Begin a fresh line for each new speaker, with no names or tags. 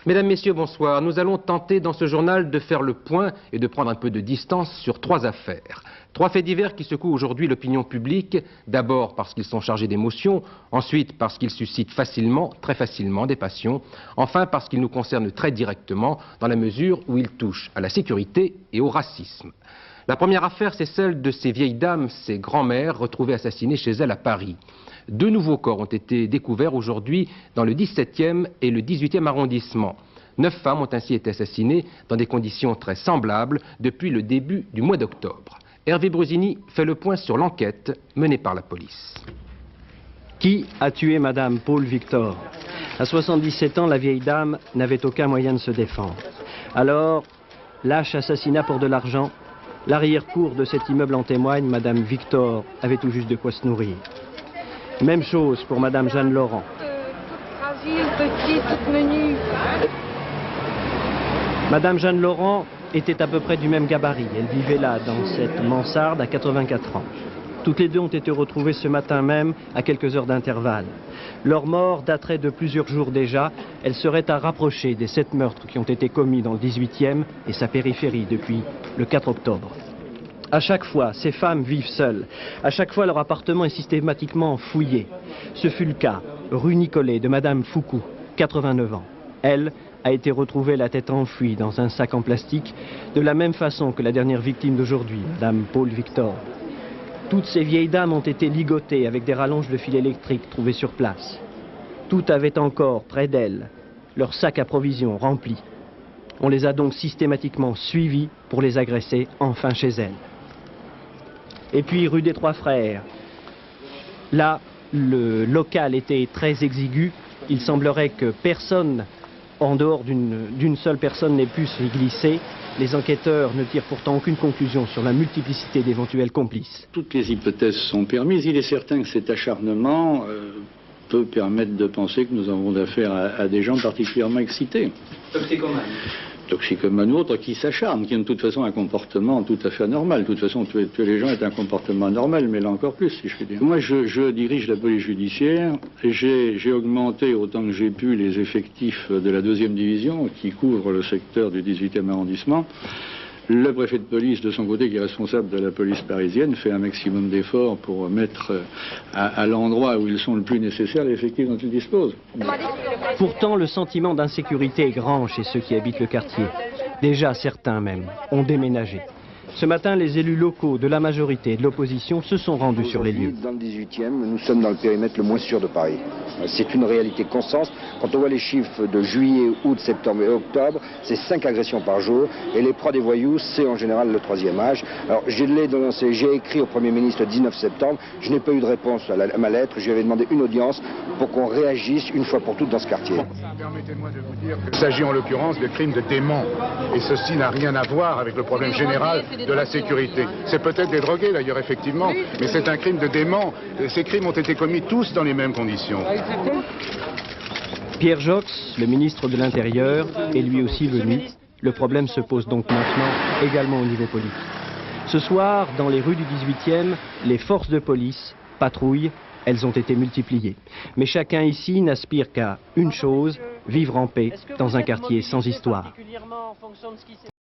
Mesdames, Messieurs, bonsoir. Nous allons tenter dans ce journal de faire le point et de prendre un peu de distance sur 3 affaires. 3 faits divers qui secouent aujourd'hui l'opinion publique, d'abord parce qu'ils sont chargés d'émotions, ensuite parce qu'ils suscitent facilement, très facilement, des passions, enfin parce qu'ils nous concernent très directement dans la mesure où ils touchent à la sécurité et au racisme. La première affaire, c'est celle de ces vieilles dames, ces grands-mères, retrouvées assassinées chez elles à Paris. 2 nouveaux corps ont été découverts aujourd'hui dans le 17e et le 18e arrondissement. 9 femmes ont ainsi été assassinées dans des conditions très semblables depuis le début du mois d'octobre. Hervé Brusini fait le point sur l'enquête menée par la police.
Qui a tué Madame Paul Victor? À 77 ans, la vieille dame n'avait aucun moyen de se défendre. Alors, lâche assassinat pour de l'argent. L'arrière-cour de cet immeuble en témoigne, Madame Victor avait tout juste de quoi se nourrir. Même chose pour Madame Jeanne Laurent.
Fragile, petite, toute menue.
Madame Jeanne Laurent était à peu près du même gabarit. Elle vivait là, dans cette mansarde, à 84 ans. Toutes les deux ont été retrouvées ce matin même, à quelques heures d'intervalle. Leur mort daterait de plusieurs jours déjà. Elle serait à rapprocher des 7 meurtres qui ont été commis dans le 18e et sa périphérie depuis le 4 octobre. À chaque fois, ces femmes vivent seules. À chaque fois, leur appartement est systématiquement fouillé. Ce fut le cas, rue Nicolet, de Madame Foucou, 89 ans. Elle a été retrouvée la tête enfouie dans un sac en plastique, de la même façon que la dernière victime d'aujourd'hui, Madame Paul Victor. Toutes ces vieilles dames ont été ligotées avec des rallonges de fil électrique trouvées sur place. Toutes avaient encore, près d'elles, leur sac à provisions rempli. On les a donc systématiquement suivies pour les agresser enfin chez elles. Et puis, rue des Trois Frères, là, le local était très exigu. Il semblerait que personne, en dehors d'une seule personne, n'ait pu s'y glisser. Les enquêteurs ne tirent pourtant aucune conclusion sur la multiplicité d'éventuels complices.
Toutes les hypothèses sont permises. Il est certain que cet acharnement peut permettre de penser que nous avons affaire à des gens particulièrement excités. Toxicomanes ou autres qui s'acharnent, qui ont de toute façon un comportement tout à fait anormal. De toute façon, tuer les gens est un comportement anormal, mais là encore plus, si je puis dire. Moi, je dirige la police judiciaire et j'ai augmenté autant que j'ai pu les effectifs de la 2e division qui couvre le secteur du 18e arrondissement. Le préfet de police, de son côté, qui est responsable de la police parisienne, fait un maximum d'efforts pour mettre à l'endroit où ils sont le plus nécessaires les effectifs dont ils disposent.
Pourtant, le sentiment d'insécurité est grand chez ceux qui habitent le quartier. Déjà, certains même ont déménagé. Ce matin, les élus locaux de la majorité et de l'opposition se sont rendus sur les lieux.
Dans le 18e, nous sommes dans le périmètre le moins sûr de Paris. C'est une réalité constante. Quand on voit les chiffres de juillet, août, septembre et octobre, c'est 5 agressions par jour. Et les proies des voyous, c'est en général le 3e âge. Alors, j'ai écrit au Premier ministre le 19 septembre. Je n'ai pas eu de réponse à ma lettre. Je lui avais demandé une audience pour qu'on réagisse une fois pour toutes dans ce quartier.
Permettez-moi de vous dire qu'il s'agit en l'occurrence de crimes de démons. Et ceci n'a rien à voir avec le problème général de la sécurité. C'est peut-être des drogués d'ailleurs, effectivement, mais c'est un crime de démon. Ces crimes ont été commis tous dans les mêmes conditions.
Pierre Jox, le ministre de l'Intérieur, est lui aussi venu. Le problème se pose donc maintenant également au niveau politique. Ce soir, dans les rues du 18e, les forces de police patrouillent. Elles ont été multipliées. Mais chacun ici n'aspire qu'à une chose, vivre en paix dans un quartier sans histoire.